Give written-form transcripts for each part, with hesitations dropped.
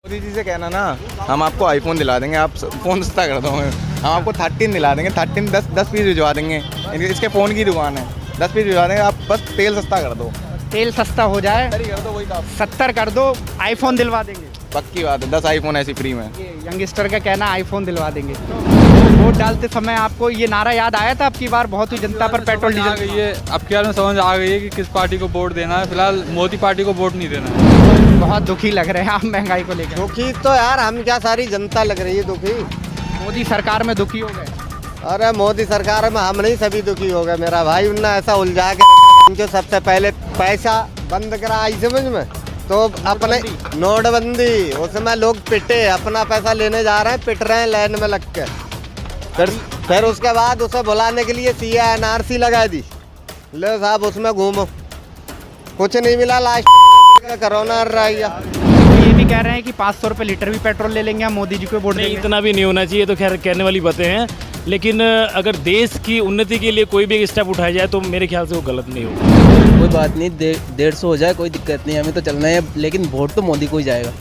मोदी जी से कहना ना, हम आपको आईफोन दिला देंगे, आप फ़ोन सस्ता कर दो, हम आपको 13 दिला देंगे, 13 10 पीस भिजवा देंगे। इसके फ़ोन की दुकान है, 10 पीस भिजवा देंगे, आप बस तेल सस्ता कर दो। तेल सस्ता हो जाए, 70 कर दो, वही काम। 70 कर दो, आईफोन दिलवा देंगे। पक्की बात है, 10 आईफोन ऐसी फ्री में। ये यंगस्टर का कहना आईफोन दिलवा देंगे। वोट डालते समय आपको ये नारा याद आया था, अब की बार बहुत हुई जनता पर पेट्रोल डीजल आ गई है, अब की बार में समझ आ गई है कि किस पार्टी को वोट देना है। फिलहाल मोदी पार्टी को वोट नहीं देना है। बहुत दुखी लग रहे हैं आप महंगाई को लेकर। दुखी तो यार हम क्या, सारी जनता लग रही है दुखी। मोदी सरकार में दुखी हो गए। अरे मोदी सरकार में हम नहीं सभी दुखी हो गए मेरा भाई। उनने ऐसा उलझा के रखा, जो सबसे पहले पैसा बंद करा, आई समझ में, तो अपने नोटबंदी, उसमें लोग पिटे, अपना पैसा लेने जा रहे हैं, पिट रहे हैं लाइन में लग के। फिर उसके बाद उसे बुलाने के लिए CA NRC लगा दी, लो साहब उसमें घूमो, कुछ नहीं मिला, लास्ट कोरोना रह गया। ये भी कह रहे हैं कि 500 रुपये लीटर भी पेट्रोल ले लेंगे हम मोदी जी को वोट देंगे। इतना भी नहीं होना चाहिए, तो खैर कहने वाली बातें हैं, लेकिन अगर देश की उन्नति के लिए कोई भी स्टेप उठाया जाए तो मेरे ख्याल से वो गलत नहीं होगा। कोई बात नहीं, 150 हो जाए कोई दिक्कत नहीं, हमें तो चलना है, लेकिन वोट तो मोदी को ही जाएगा।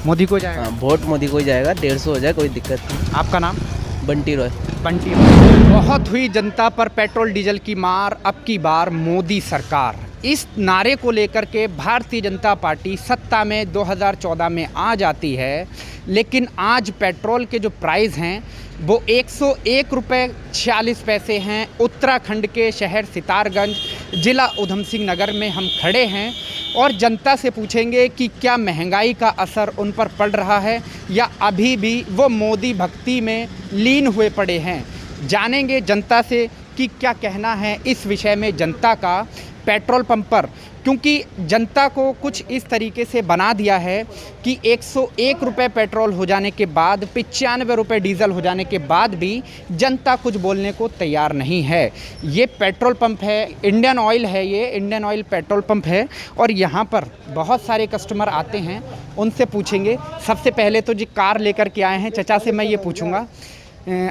मोदी को जाएगा? हाँ, वोट मोदी को ही जाएगा, 150 हो जाए कोई दिक्कत नहीं। आपका नाम? बंटी रॉय। बंटी रॉय। बहुत हुई जनता पर पेट्रोल डीजल की मार, अब की बार मोदी सरकार। इस नारे को लेकर के भारतीय जनता पार्टी सत्ता में 2014 में आ जाती है, लेकिन आज पेट्रोल के जो प्राइस हैं वो 101 रुपये 46 पैसे हैं। उत्तराखंड के शहर सितारगंज, ज़िला ऊधम सिंह नगर में हम खड़े हैं और जनता से पूछेंगे कि क्या महंगाई का असर उन पर पड़ रहा है या अभी भी वो मोदी भक्ति में लीन हुए पड़े हैं। जानेंगे जनता से कि क्या कहना है इस विषय में जनता का पेट्रोल पंप पर, क्योंकि जनता को कुछ इस तरीके से बना दिया है कि 101 रुपये पेट्रोल हो जाने के बाद, 95 रुपये डीजल हो जाने के बाद भी जनता कुछ बोलने को तैयार नहीं है। ये पेट्रोल पंप है, इंडियन ऑयल है, ये इंडियन ऑयल पेट्रोल पंप है और यहाँ पर बहुत सारे कस्टमर आते हैं, उनसे पूछेंगे। सबसे पहले तो जी कार लेकर के आए हैं, चचा से मैं ये पूछूँगा,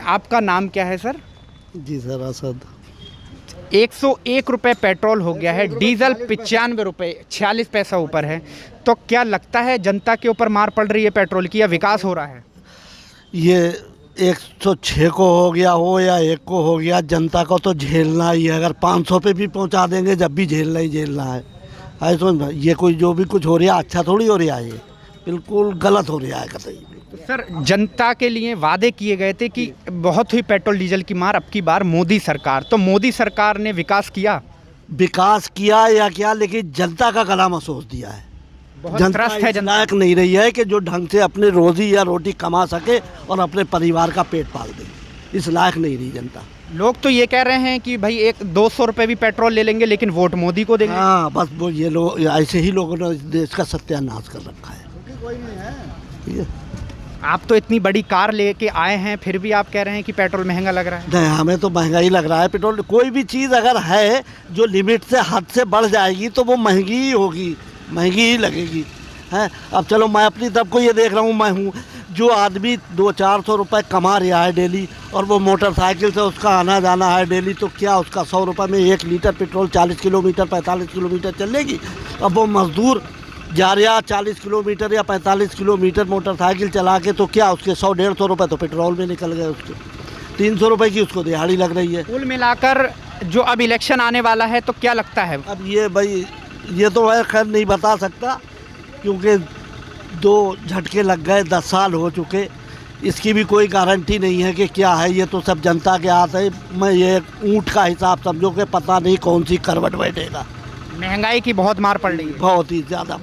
आपका नाम क्या है सर? जी सर, असद। 101 रुपये पेट्रोल हो गया है, डीजल 95 रुपये 46 पैसा ऊपर है, तो क्या लगता है जनता के ऊपर मार पड़ रही है पेट्रोल की या विकास हो रहा है? ये 106 को हो गया हो या 1 को हो गया, जनता को तो झेलना ही है। अगर 500 पे भी पहुंचा देंगे, जब भी झेलना ही झेलना है। समझ, ये कोई जो भी कुछ हो रहा है अच्छा थोड़ी हो रहा है, ये बिल्कुल गलत हो रहा है कतई। तो सर, जनता के लिए वादे किए गए थे कि बहुत हुई पेट्रोल डीजल की मार, अब की बार मोदी सरकार, तो मोदी सरकार ने विकास किया? विकास किया या क्या, लेकिन जनता का गला महसूस दिया है। जनता इस लायक नहीं रही है कि जो ढंग से अपने रोजी या रोटी कमा सके और अपने परिवार का पेट पाल दे, इस लायक नहीं रही जनता। कोई तो ये कह रहे हैं कि भाई 200 रुपये भी पेट्रोल ले लेंगे लेकिन वोट मोदी को देंगे। हाँ, बस वो ये लोग, ऐसे ही लोगों ने देश का सत्यानाश कर रखा है। ठीक है, आप तो इतनी बड़ी कार लेके आए हैं, फिर भी आप कह रहे हैं कि पेट्रोल महंगा लग रहा है। नहीं, हमें तो महंगा ही लग रहा है पेट्रोल। कोई भी चीज़ अगर है जो लिमिट से हद से बढ़ जाएगी तो वो महंगी ही होगी, महंगी ही लगेगी है। अब चलो, मैं अपनी तरफ को ये देख रहा हूँ, मैं हूँ जो आदमी 200-400 रुपये कमा रहा है डेली, और वो मोटरसाइकिल से उसका आना जाना है डेली, तो क्या उसका 100 रुपये में 1 लीटर पेट्रोल 40 किलोमीटर 45 किलोमीटर चलेगी? अब वो मज़दूर जा रहा 40 किलोमीटर या 45 किलोमीटर मोटरसाइकिल चला के, तो क्या उसके 100-150 रुपये तो पेट्रोल में निकल गए, उसके 300 रुपये की उसको दिहाड़ी लग रही है। कुल मिलाकर जो अब इलेक्शन आने वाला है तो क्या लगता है? अब ये भाई, ये तो मैं खैर नहीं बता सकता, क्योंकि 2 झटके लग गए, 10 साल हो चुके, इसकी भी कोई गारंटी नहीं है कि क्या है। ये तो सब जनता के हाथ है। मैं ये ऊँट का हिसाब समझो कि पता नहीं कौन सी करवट बैठेगा। महंगाई की बहुत मार पड़ रही है। बहुत ही ज़्यादा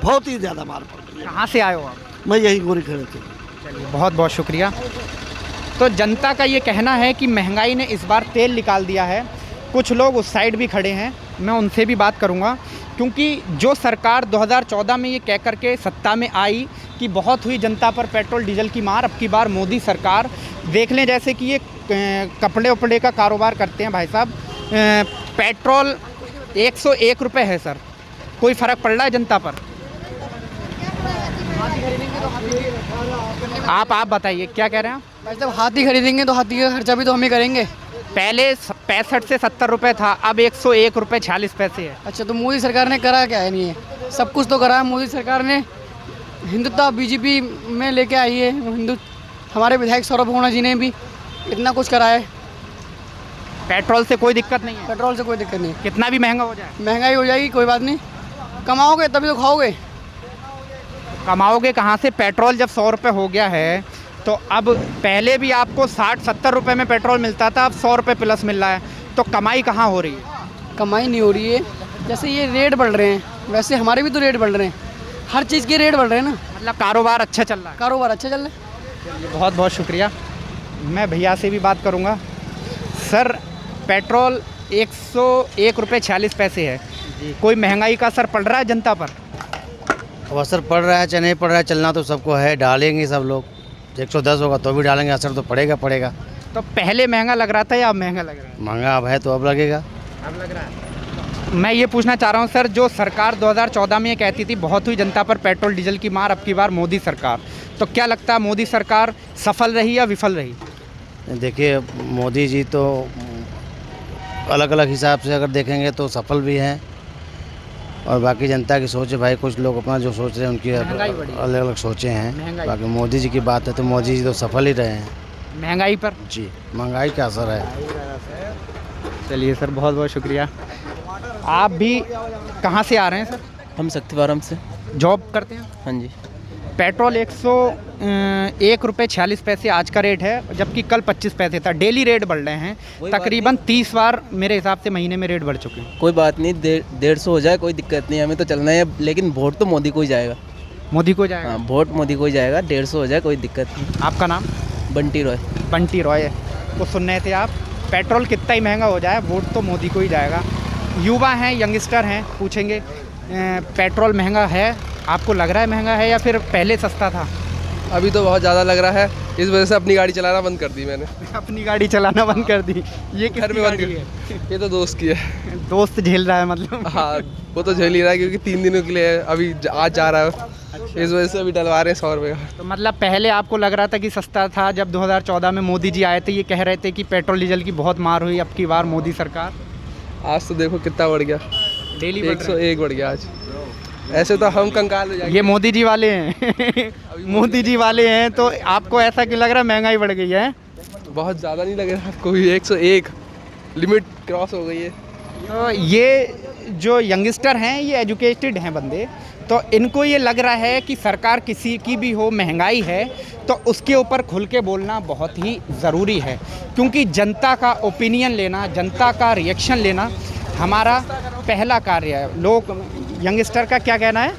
मार पड़ रही है। कहाँ से आए हो आप? मैं यहीं गोरी खड़े थे। चलिए, बहुत बहुत शुक्रिया। तो जनता का ये कहना है कि महंगाई ने इस बार तेल निकाल दिया है। कुछ लोग उस साइड भी खड़े हैं, मैं उनसे भी बात करूंगा, क्योंकि जो सरकार 2014 में ये कह करके सत्ता में आई कि बहुत हुई जनता पर पेट्रोल डीजल की मार, अब की बार मोदी सरकार। देख लें, जैसे कि ये कपड़े उपड़े का कारोबार करते हैं भाई साहब, पेट्रोल 101 रुपये है सर, कोई फ़र्क पड़ रहा है जनता पर? आप बताइए, क्या कह रहे हैं आप? भाई साहब, हाथी खरीदेंगे तो हाथी का खर्चा भी तो हम ही करेंगे। पहले 65 से 70 रुपये था, अब 101 रुपये 46 पैसे है। अच्छा, तो मोदी सरकार ने करा क्या है? नहीं, सब कुछ तो करा है मोदी सरकार ने। हिंदुत्व बीजेपी में लेके आई है हिंदू। हमारे विधायक सौरभ होना जी ने भी इतना कुछ करा है। पेट्रोल से कोई दिक्कत नहीं है, पेट्रोल से कोई दिक्कत नहीं, कितना भी महंगा हो जाए महंगाई हो जाएगी कोई बात नहीं, कमाओगे तभी तो खाओगे। कमाओगे कहाँ से? पेट्रोल जब 100 रुपये हो गया है तो अब पहले भी आपको 60-70 रुपये में पेट्रोल मिलता था, अब 100 रुपये प्लस मिल रहा है, तो कमाई कहाँ हो रही है? कमाई नहीं हो रही है। जैसे ये रेट बढ़ रहे हैं वैसे हमारे भी तो रेट बढ़ रहे हैं, हर चीज़ के रेट बढ़ रहे हैं ना। मतलब कारोबार अच्छा चल रहा है? कारोबार अच्छा चल रहा है। बहुत बहुत शुक्रिया। मैं भैया से भी बात करूंगा। सर, पेट्रोल 101 रुपये 46 पैसे है, कोई महंगाई का असर पड़ रहा है जनता पर? अब असर पड़ रहा है चाहे नहीं पड़ रहा है, चलना तो सबको है, डालेंगे सब लोग। 110 होगा तो भी डालेंगे, असर तो पड़ेगा पड़ेगा। तो पहले महंगा लग रहा था या अब महंगा लग रहा है? महंगा अब है तो अब लगेगा। अब लग रहा है। मैं ये पूछना चाह रहा हूँ सर, जो सरकार 2014 में ये कहती थी बहुत हुई जनता पर पेट्रोल डीजल की मार, अब की बार मोदी सरकार, तो क्या लगता है मोदी सरकार सफल रही या विफल रही? देखिए, मोदी जी तो अलग अलग हिसाब से अगर देखेंगे तो सफल भी हैं, और बाकी जनता की सोच है भाई, कुछ लोग अपना जो सोच रहे हैं उनकी अलग अलग सोचें हैं। बाकी मोदी जी की बात है तो मोदी जी तो सफल ही रहे हैं। महंगाई पर? जी, महंगाई का असर है। चलिए सर, बहुत बहुत शुक्रिया। आप भी कहाँ से आ रहे हैं सर? हम शक्तिवारम से। जॉब करते हैं? हाँ जी। पेट्रोल 101 रुपये 46 पैसे आज का रेट है, जबकि कल 25 पैसे था। डेली रेट बढ़ रहे हैं, तकरीबन 30 बार मेरे हिसाब से महीने में रेट बढ़ चुके हैं। कोई बात नहीं, 150 हो जाए कोई दिक्कत नहीं, हमें तो चलना है, लेकिन वोट तो मोदी को ही जाएगा। मोदी को जाएगा? हाँ, वोट मोदी को ही जाएगा। 150 हो जाए कोई दिक्कत नहीं। आपका नाम? बंटी रॉय। बंटी रॉय को सुन रहे थे आप। पेट्रोल कितना ही महंगा हो जाए वोट तो मोदी को ही जाएगा। युवा हैं, यंगस्टर हैं, पूछेंगे पेट्रोल महंगा है, आपको लग रहा है महंगा है या फिर पहले सस्ता था? अभी तो बहुत ज़्यादा लग रहा है, इस वजह से अपनी गाड़ी चलाना बंद कर दी मैंने। अपनी गाड़ी चलाना बंद कर दी? ये घर में बंद है? ये तो दोस्त की है। दोस्त झेल रहा है मतलब? हाँ, वो तो झेल ही रहा है क्योंकि 3 दिनों के लिए है, अभी आज जा रहा है। इस वजह से अभी डलवा रहे हैं 100 रुपये का। तो मतलब पहले आपको लग रहा था कि सस्ता था, जब 2014 में मोदी जी आए थे ये कह रहे थे कि पेट्रोल डीजल की बहुत मार हुई, अब की बार मोदी सरकार? आज तो देखो कितना बढ़ गया, डेली 101 बढ़ गया आज। ऐसे तो हम कंगाल हो जाएंगे। ये मोदी जी वाले हैं मोदी जी वाले हैं, तो आपको ऐसा क्यों लग रहा है महंगाई बढ़ गई है? बहुत ज़्यादा नहीं लग रहा आपको भी? 101 लिमिट क्रॉस हो गई है। तो ये जो यंगस्टर हैं ये एजुकेटेड हैं बंदे, तो इनको ये लग रहा है कि सरकार किसी की भी हो, महंगाई है तो उसके ऊपर खुल के बोलना बहुत ही ज़रूरी है, क्योंकि जनता का ओपिनियन लेना, जनता का रिएक्शन लेना हमारा पहला कार्य है। लोग, यंगस्टर का क्या कहना है?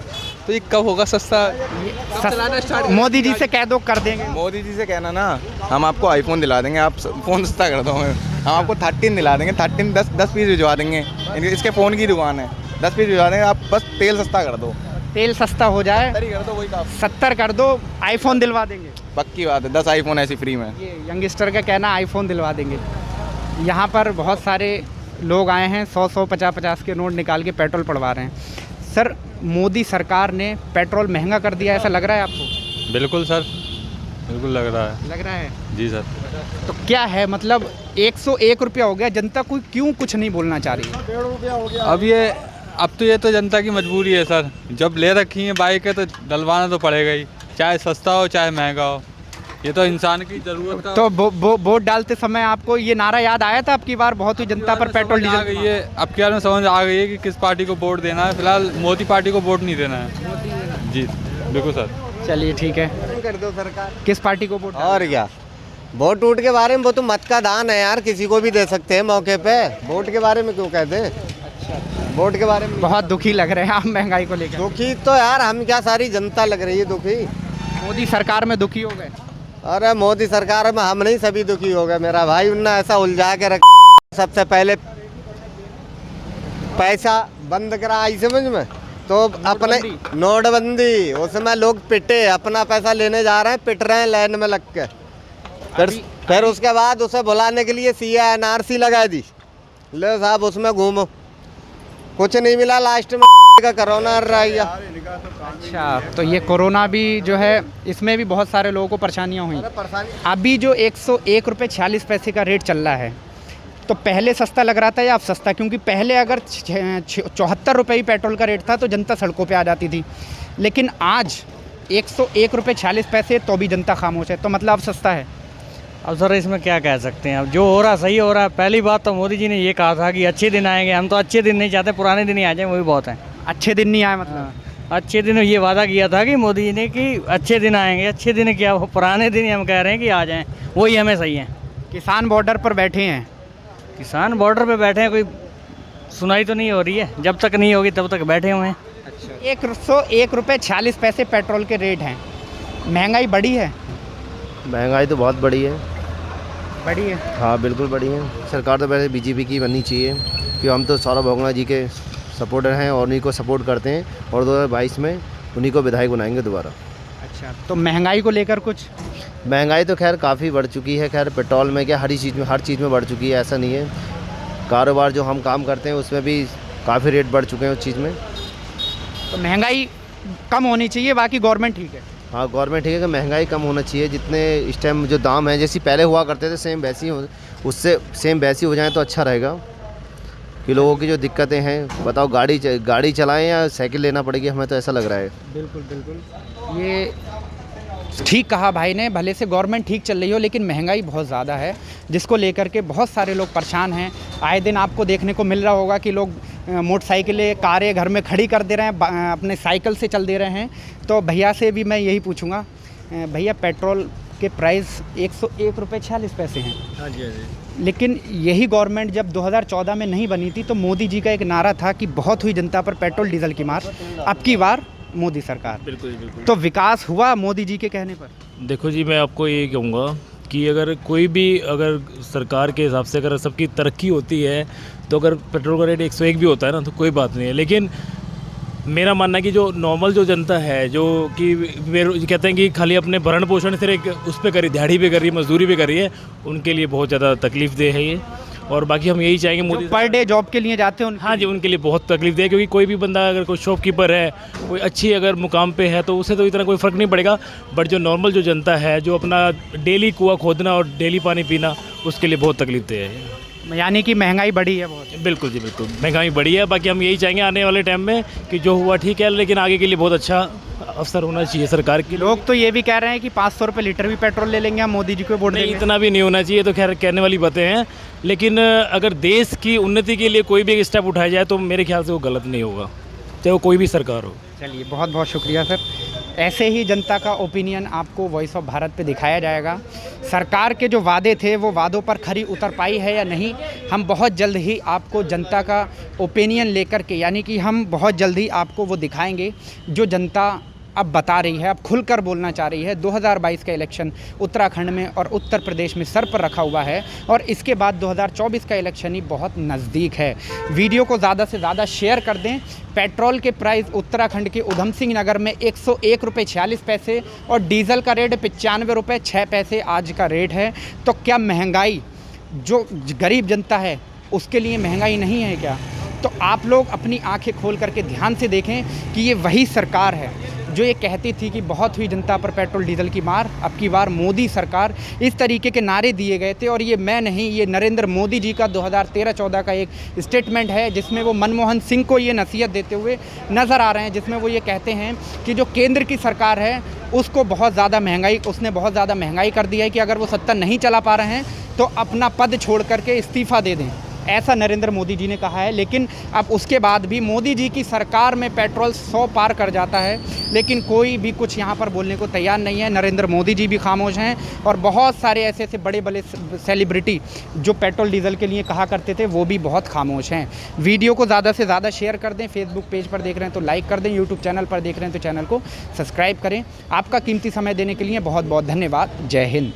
तो ये कब होगा सस्ता? मोदी जी से कह दो, कर देंगे। मोदी जी से कहना ना, हम आपको आईफोन दिला देंगे, आप फ़ोन सस्ता कर दो, हम आपको 13 दिला देंगे, 13 10 पीस भिजवा देंगे। इसके फ़ोन की दुकान है, 10 पीस भिजवा देंगे, आप बस तेल सस्ता कर दो। तेल सस्ता हो जाए, 70 कर दो, वही काफ़ी। 70 कर दो, आईफोन दिलवा देंगे। पक्की बात है, 10 आईफोन ऐसी फ्री में। ये यंगस्टर का कहना, आईफोन दिलवा देंगे। यहाँ पर बहुत सारे लोग आए हैं, 100-100 50-50 के नोट निकाल के पेट्रोल पड़वा रहे हैं। सर, मोदी सरकार ने पेट्रोल महंगा कर दिया, ऐसा लग रहा है आपको? बिल्कुल सर, बिल्कुल लग रहा है। लग रहा है जी सर। तो क्या है मतलब 101 रुपया हो गया, जनता को क्यों कुछ नहीं बोलना चाह रही है? अब तो ये तो जनता की मजबूरी है सर, जब ले रखी है बाइक है तो डलवाना तो पड़ेगा ही, चाहे सस्ता हो चाहे महंगा हो, ये तो इंसान की ज़रूरत का। तो वोट डालते समय आपको ये नारा याद आया था, अब की बार बहुत ही जनता पर पेट्रोल डीजल आ गई है? अब क्या में समझ आ गई है कि किस पार्टी को वोट देना है। फिलहाल मोदी पार्टी को वोट नहीं देना है। जी बिल्कुल सर। चलिए ठीक है, कर दो सरकार। किस पार्टी को वोट? और क्या, वोट वोट के बारे में वो तो मत का दान है यार, किसी को भी दे सकते हैं मौके पे। वोट के बारे में क्यों कहते हैं? वोट के बारे में बहुत दुखी लग रहे हैं आप महंगाई को लेकर। दुखी तो यार हम क्या, सारी जनता लग रही है दुखी। मोदी सरकार में दुखी हो गए? अरे मोदी सरकार में हम नहीं, सभी दुखी हो गए मेरा भाई। उन्होंने ऐसा उलझा के रख, सबसे पहले पैसा बंद करा, आई समझ में, तो अपने नोटबंदी, उसमें लोग पिटे, अपना पैसा लेने जा रहे हैं, पिट रहे हैं लाइन में लग के। फिर उसके बाद उसे बुलाने के लिए CA NRC लगा दी, ले साहब उसमें घूमो, कुछ नहीं मिला, लास्ट में का कोरोना रह गया। अच्छा, तो ये कोरोना भी जो है, इसमें भी बहुत सारे लोगों को परेशानियां हुई। अभी जो 101 रुपये 46 पैसे का रेट चल रहा है, तो पहले सस्ता लग रहा था या अब सस्ता? क्योंकि पहले अगर 74 रुपये ही पेट्रोल का रेट था तो जनता सड़कों पे आ जाती थी, लेकिन आज 101 रुपये 46 पैसे तो भी जनता खामोश है, तो मतलब अब सस्ता है। अब सर इसमें क्या कह सकते हैं, अब जो हो रहा सही हो रहा है। पहली बात तो मोदी जी ने ये कहा था कि अच्छे दिन आएंगे, हम तो अच्छे दिन नहीं चाहते, पुराने दिन ही आ जाए वही बहुत है। अच्छे दिन नहीं आए मतलब? अच्छे दिन ये वादा किया था कि मोदी जी ने कि अच्छे दिन आएंगे, अच्छे दिन क्या, वो पुराने दिन ही हम कह रहे हैं कि आ जाएं, वही हमें सही है। किसान बॉर्डर पर बैठे हैं, किसान बॉर्डर पे बैठे हैं, कोई सुनाई तो नहीं हो रही है, जब तक नहीं होगी तब तक बैठे हुए हैं। 101 रुपये 46 पैसे पेट्रोल के रेट हैं, महंगाई बढ़ी है? महंगाई तो बहुत बड़ी है। बढ़ी है? हाँ बिल्कुल बड़ी है। सरकार तो पहले बीजेपी की बननी चाहिए, कि हम तो सौरभ बोगला जी के सपोर्टर हैं और उन्हीं को सपोर्ट करते हैं, और 2022 में उन्हीं को विधायक बनाएंगे दोबारा। अच्छा, तो महंगाई को लेकर कुछ? महंगाई तो खैर काफ़ी बढ़ चुकी है, खैर पेट्रोल में क्या हर चीज़ में बढ़ चुकी है, ऐसा नहीं है। कारोबार जो हम काम करते हैं उसमें भी काफ़ी रेट बढ़ चुके हैं उस चीज़ में। तो महंगाई कम होनी चाहिए, बाकी गवर्नमेंट ठीक है? हाँ गवर्नमेंट ठीक है कि महंगाई कम होना चाहिए, जितने इस टाइम जो दाम है जैसे पहले हुआ करते थे सेम वैसी हो, उससे सेम वैसी हो जाए तो अच्छा रहेगा। कि लोगों की जो दिक्कतें हैं, बताओ गाड़ी चलाएं या साइकिल लेना पड़ेगी, हमें तो ऐसा लग रहा है। बिल्कुल बिल्कुल, ये ठीक कहा भाई ने, भले से गवर्नमेंट ठीक चल रही हो लेकिन महंगाई बहुत ज़्यादा है, जिसको लेकर के बहुत सारे लोग परेशान हैं। आए दिन आपको देखने को मिल रहा होगा कि लोग मोटरसाइकिलें कारें घर में खड़ी कर दे रहे हैं, अपने साइकिल से चल दे रहे हैं। तो भैया से भी मैं यही पूछूंगा, भैया पेट्रोल के प्राइस 101 रुपये 46 पैसे हैं। हाँ जी, हाँ जी। लेकिन यही गवर्नमेंट जब 2014 में नहीं बनी थी तो मोदी जी का एक नारा था कि बहुत हुई जनता पर पेट्रोल डीजल की मार, अब की बार मोदी सरकार। बिल्कुल बिल्कुल। तो विकास हुआ मोदी जी के कहने पर? देखो जी, मैं आपको ये कहूँगा कि अगर कोई भी अगर सरकार के हिसाब से अगर सबकी तरक्की होती है तो अगर पेट्रोल का रेट 101 भी होता है ना तो कोई बात नहीं है। लेकिन मेरा मानना है कि जो नॉर्मल जो जनता है, जो कि कहते हैं कि खाली अपने भरण पोषण सिर्फ उस पर करी, दिहाड़ी पे कर रही है, मजदूरी पे कर रही है, उनके लिए बहुत ज़्यादा तकलीफ दे है ये। और बाकी हम यही चाहेंगे मोदी पर डे जॉब के लिए जाते हैं हाँ जी, उनके लिए बहुत तकलीफ दे, क्योंकि कोई भी बंदा अगर कोई शॉपकीपर है, कोई अच्छी अगर मुकाम पे है तो उसे तो इतना कोई फ़र्क नहीं पड़ेगा। बट जो नॉर्मल जो जनता है, जो अपना डेली कुआं खोदना और डेली पानी पीना, उसके लिए बहुत तकलीफ दे है। यानी कि महंगाई बढ़ी है बहुत? बिल्कुल जी बिल्कुल, महंगाई बढ़ी है। बाकी हम यही चाहेंगे आने वाले टाइम में कि जो हुआ ठीक है, लेकिन आगे के लिए बहुत अच्छा अवसर होना चाहिए सरकार के। लोग तो ये भी कह रहे हैं कि 500 रुपये लीटर भी पेट्रोल ले लेंगे हम मोदी जी को वोट देंगे। इतना भी नहीं होना चाहिए, तो खैर कहने वाली बातें हैं, लेकिन अगर देश की उन्नति के लिए कोई भी एक स्टेप उठाया जाए तो मेरे ख्याल से वो गलत नहीं होगा, चाहे वो कोई भी सरकार हो। चलिए, बहुत बहुत शुक्रिया सर। ऐसे ही जनता का ओपिनियन आपको वॉइस ऑफ भारत पे दिखाया जाएगा। सरकार के जो वादे थे वो वादों पर खरी उतर पाई है या नहीं, हम बहुत जल्द ही आपको जनता का ओपिनियन लेकर के, यानी कि हम बहुत जल्द ही आपको वो दिखाएंगे जो जनता अब बता रही है, अब खुलकर बोलना चाह रही है। 2022 का इलेक्शन उत्तराखंड में और उत्तर प्रदेश में सर पर रखा हुआ है और इसके बाद 2024 का इलेक्शन ही बहुत नज़दीक है। वीडियो को ज़्यादा से ज़्यादा शेयर कर दें। पेट्रोल के प्राइस उत्तराखंड के उधम सिंह नगर में 101 रुपये 46 पैसे और डीजल का रेट 95 रुपये 6 पैसे आज का रेट है। तो क्या महंगाई जो गरीब जनता है उसके लिए महंगाई नहीं है क्या? तो आप लोग अपनी आंखें खोल करके ध्यान से देखें कि ये वही सरकार है जो ये कहती थी कि बहुत हुई जनता पर पेट्रोल डीजल की मार, अब की बार मोदी सरकार। इस तरीके के नारे दिए गए थे और ये मैं नहीं, ये नरेंद्र मोदी जी का 2013-14 का एक स्टेटमेंट है जिसमें वो मनमोहन सिंह को ये नसीहत देते हुए नज़र आ रहे हैं, जिसमें वो ये कहते हैं कि जो केंद्र की सरकार है उसको बहुत ज़्यादा महंगाई कर दी है कि अगर वो सत्ता नहीं चला पा रहे हैं तो अपना पद छोड़ करके इस्तीफ़ा दे दें, ऐसा नरेंद्र मोदी जी ने कहा है। लेकिन अब उसके बाद भी मोदी जी की सरकार में पेट्रोल 100 पार कर जाता है, लेकिन कोई भी कुछ यहाँ पर बोलने को तैयार नहीं है। नरेंद्र मोदी जी भी खामोश हैं और बहुत सारे ऐसे बड़े बड़े सेलिब्रिटी जो पेट्रोल डीजल के लिए कहा करते थे वो भी बहुत खामोश हैं। वीडियो को ज़्यादा से ज़्यादा शेयर कर दें। फेसबुक पेज पर देख रहे हैं तो लाइक कर दें, यूट्यूब चैनल पर देख रहे हैं तो चैनल को सब्सक्राइब करें। आपका कीमती समय देने के लिए बहुत बहुत धन्यवाद। जय हिंद।